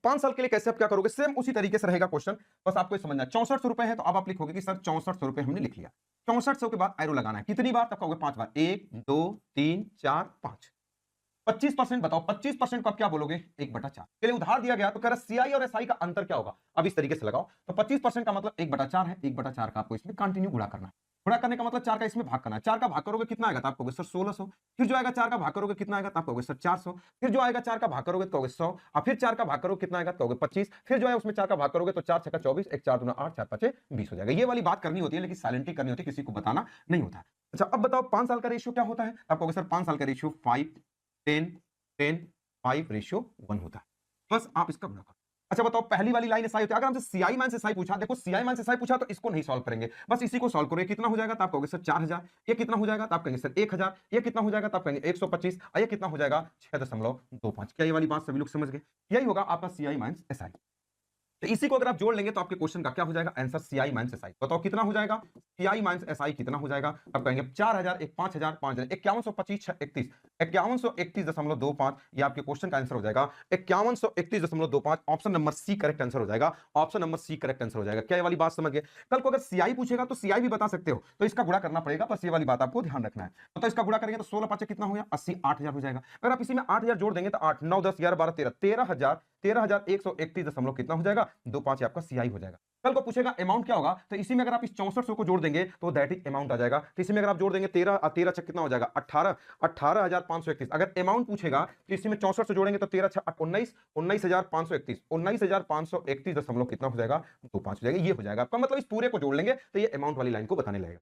5 साल के लिए कैसे आप क्या करोगे, सेम उसी तरीके से रहेगा क्वेश्चन, बस आपको ये समझना है। 6400 रुपए है तो अब आप लिखोगे कि सर 6400 रुपए हमने लिख लिया। 6400 के बाद एरो लगाना है, कितनी बार, तब कहोगे 5 बार, 1 2 3 4 5। 25% बताओ, 25% को आप क्या बोलोगे, 1/4। चलिए उधार दिया गया तो कह रहा सीआई और एसआई का अंतर क्या होगा, अब इस तरीके से लगाओ। तो 25% का मतलब 1/4 है, 1/4 का आपको इसमें कंटिन्यू गुणा करना है। गुणा करने का मतलब 4 का इसमें भाग करना है। 4 का भाग करोगे कितना आएगा, तो आप कहोगे सर 1600। फिर जो आएगा 4 का भाग करोगे कितना आएगा, तो आप कहोगे सर 400। फिर जो आएगा 4 का भाग करोगे तो कहोगे 100, और फिर 4 का भाग करोगे कितना आएगा, तो कहोगे 25। फिर जो है उसमें 4 का भाग करोगे तो 4 छक्का 24, 1 4 दूना 8, 4 5 20 हो जाएगा। ये वाली बात करनी होती है, लेकिन साइलेंटली करनी होती है, किसी को बताना नहीं होता है। अच्छा अब बताओ 5 साल का रेशियो क्या होता है, आप कहोगे सर 5 साल का रेशियो 5 10 10 5:1 होता है। बस आप इसका गुणा करो। अच्छा बताओ पहली वाली लाइन एसआई होती है, अगर हमसे सीआई माइनस एसआई पूछा, देखो सीआई माइनस एसआई पूछा तो इसको नहीं सॉल्व करेंगे, बस इसी को सॉल्व करो। ये कितना हो जाएगा, तो आप कहोगे सर 4000। ये कितना हो जाएगा, तो आप कहेंगे सर 1000। ये कितना हो जाएगा, तो आप कहेंगे 125। और ये कितना हो जाएगा, 6.25। क्या ये वाली बात सभी लोग समझ गए, यही होगा आपका सीआई माइनस एसआई। तो इसी को अगर आप जोड़ लेंगे तो आपके क्वेश्चन का क्या हो जाएगा आंसर, सीआई माइनस एसआई। बताओ कितना हो जाएगा, सीआई माइनस एसआई कितना हो जाएगा, अब कहेंगे 4000 एक 5000 5000 5125 31 5131.25। ये आपके क्वेश्चन का आंसर हो जाएगा 5131.25। Option number C correct answer हो जाएगा, option number C correct answer हो जाएगा। क्या ये वाली बात समझ गए। कल को अगर सीआई पूछेगा तो सीआई भी बता सकते हो, तो इसका गुणा करना पड़ेगा, बस ये वाली बात आपको ध्यान रखना है। तो इसका गुणा करेंगे तो 16 5 कितना हो गया 80, 8000 हो जाएगा। अगर आप इसी में 8000 जोड़ देंगे तो 8 9 10 11 12 13 13131 दशमलव कितना हो जाएगा 25, आपका सीआई हो जाएगा। कल को पूछेगा अमाउंट क्या होगा, तो इसी में अगर आप इस 6400 को जोड़ देंगे तो दैट इज अमाउंट आ जाएगा। तो इसी में अगर आप जोड़ देंगे 13 13 छह कितना हो जाएगा 18 18531। अगर अमाउंट पूछेगा तो इसी में 6400 जोड़ेंगे तो 13 6 19 19531 19531 दशमलव कितना हो जाएगा 25 हो जाएगा। ये हो जाएगा आपका, मतलब इस पूरे को जोड़ लेंगे तो ये अमाउंट वाली लाइन को बताने लगेगा।